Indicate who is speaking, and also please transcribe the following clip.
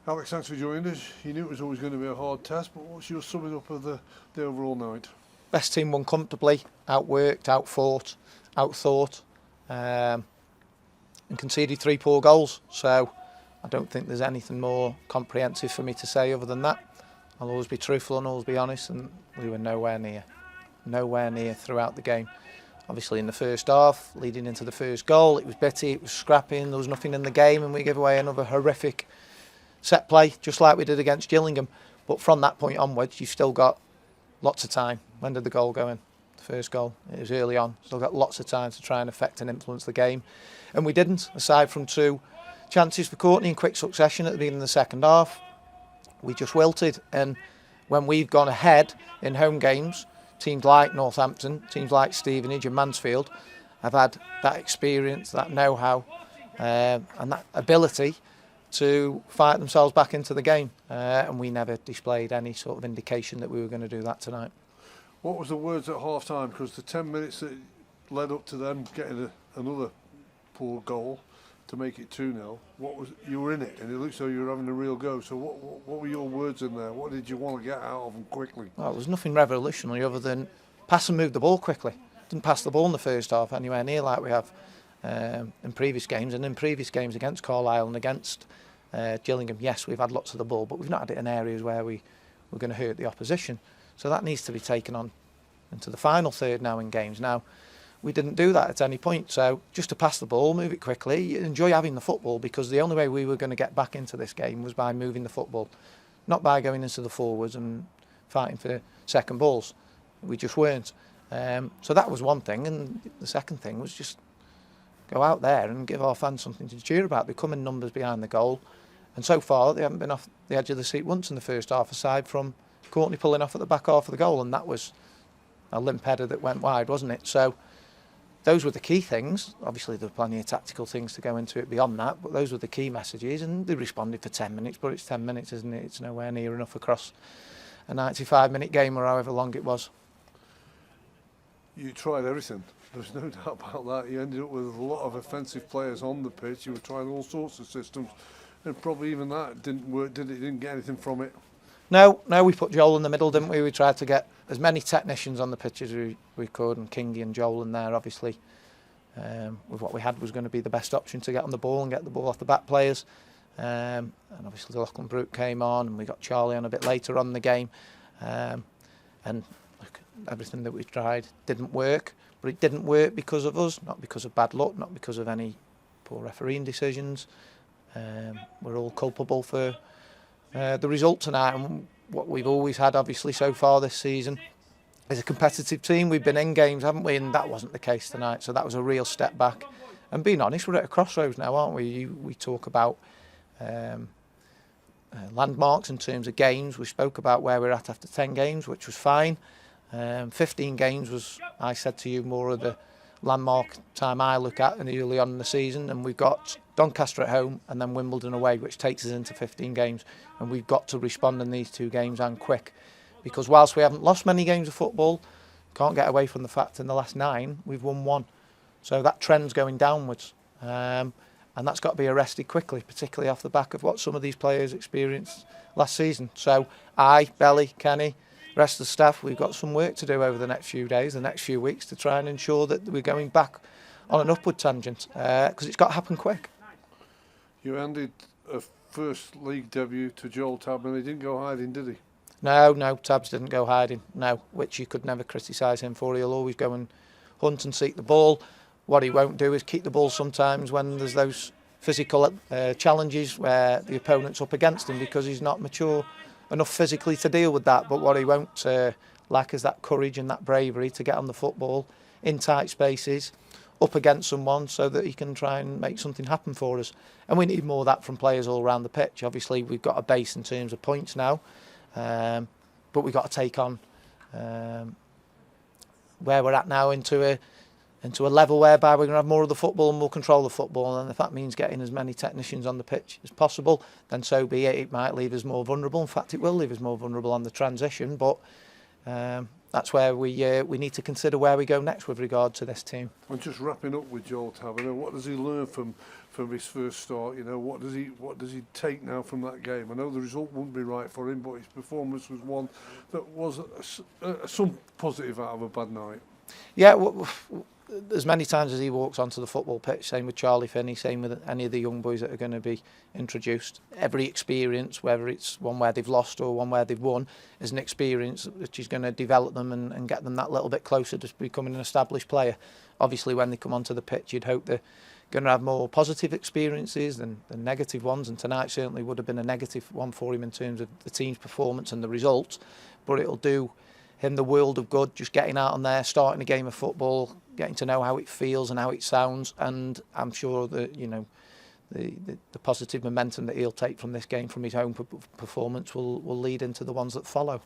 Speaker 1: Alex, thanks for joining us. You knew it was always going to be a hard test, but what's your summing up of the overall night?
Speaker 2: Best team won comfortably, outworked, outfought, outthought, and conceded 3 poor goals. So I don't think there's anything more comprehensive for me to say other than that. I'll always be truthful and always be honest, and we were nowhere near throughout the game. Obviously in the first half, leading into the first goal, it was bitty, it was scrappy, and there was nothing in the game, and we gave away another horrific set play, just like we did against Gillingham. But from that point onwards, you've still got lots of time. When did the goal go in? The first goal. It was early on. Still got lots of time to try and affect and influence the game. And we didn't, aside from 2 chances for Courtney in quick succession at the beginning of the second half. We just wilted. And when we've gone ahead in home games, teams like Northampton, teams like Stevenage and Mansfield have had that experience, that know-how, and that ability to fight themselves back into the game, and we never displayed any sort of indication that we were going to do that tonight.
Speaker 1: What was the words at half time? Because the 10 minutes that led up to them getting another poor goal to make it 2-0, you were in it, and it looked so you were having a real go. So what were your words in there? What did you want to get out of them quickly?
Speaker 2: Well, there was nothing revolutionary other than pass and move the ball quickly. Didn't pass the ball in the first half anywhere near like we have in previous games, and in previous games against Carlisle and against Gillingham. Yes, we've had lots of the ball, but we've not had it in areas where we were going to hurt the opposition. So that needs to be taken on into the final third now in games. Now, we didn't do that at any point. So just to pass the ball, move it quickly, enjoy having the football, because the only way we were going to get back into this game was by moving the football, not by going into the forwards and fighting for second balls. We just weren't. So that was one thing. And the second thing was just go out there and give our fans something to cheer about. They come in numbers behind the goal. And so far, they haven't been off the edge of the seat once in the first half, aside from Courtney pulling off at the back half of the goal, and that was a limp header that went wide, wasn't it? So those were the key things. Obviously, there were plenty of tactical things to go into it beyond that, but those were the key messages, and they responded for 10 minutes, but it's 10 minutes, isn't it? It's nowhere near enough across a 95-minute game or however long it was.
Speaker 1: You tried everything. There's no doubt about that. You ended up with a lot of offensive players on the pitch. You were trying all sorts of systems, and probably even that didn't work, did it? Didn't get anything from it.
Speaker 2: No, we put Joel in the middle, didn't we? We tried to get as many technicians on the pitch as we could, and Kingy and Joel in there, obviously, with what we had was going to be the best option to get on the ball and get the ball off the back players. And obviously Lachlan Brooke came on, and we got Charlie on a bit later on in the game. And look, everything that we tried didn't work, but it didn't work because of us, not because of bad luck, not because of any poor refereeing decisions. We're all culpable for the result tonight, and what we've always had obviously so far this season is a competitive team. We've been in games, haven't we, and that wasn't the case tonight, so that was a real step back. And being honest, we're at a crossroads now, aren't we? We talk about landmarks in terms of games. We spoke about where we're at after 10 games, which was fine. 15 games was, I said to you, more of the landmark time I look at and early on in the season, and we've got Doncaster at home and then Wimbledon away, which takes us into 15 games, and we've got to respond in these 2 games and quick, because whilst we haven't lost many games of football, can't get away from the fact in the last 9 we've won 1, so that trend's going downwards, and that's got to be arrested quickly, particularly off the back of what some of these players experienced last season. So Belly, Kenny, the rest of the staff, we've got some work to do over the next few days, the next few weeks, to try and ensure that we're going back on an upward tangent, because it's got to happen quick.
Speaker 1: You handed a first league debut to Joel Tabman. He didn't go hiding, did he?
Speaker 2: No, Tabs didn't go hiding, no, which you could never criticise him for. He'll always go and hunt and seek the ball. What he won't do is keep the ball sometimes when there's those physical challenges where the opponent's up against him, because he's not mature enough physically to deal with that. But what he won't lack is that courage and that bravery to get on the football in tight spaces, up against someone, so that he can try and make something happen for us. And we need more of that from players all around the pitch. Obviously, we've got a base in terms of points now, but we've got to take on where we're at now into a level whereby we're going to have more of the football and more control of football. And if that means getting as many technicians on the pitch as possible, then so be it. It might leave us more vulnerable. In fact, it will leave us more vulnerable on the transition, but that's where we need to consider where we go next with regard to this team.
Speaker 1: And just wrapping up with Joel Taverner, what does he learn from his first start? You know, what does he take now from that game? I know the result wouldn't be right for him, but his performance was one that was some positive out of a bad night.
Speaker 2: Yeah, as many times as he walks onto the football pitch, same with Charlie Finney, same with any of the young boys that are going to be introduced. Every experience, whether it's one where they've lost or one where they've won, is an experience which is going to develop them and get them that little bit closer to becoming an established player. Obviously, when they come onto the pitch, you'd hope they're going to have more positive experiences than negative ones, and tonight certainly would have been a negative one for him in terms of the team's performance and the results, but it'll do him the world of good just getting out on there, starting a game of football, getting to know how it feels and how it sounds, and I'm sure that, you know, the positive momentum that he'll take from this game, from his own performance, will lead into the ones that follow.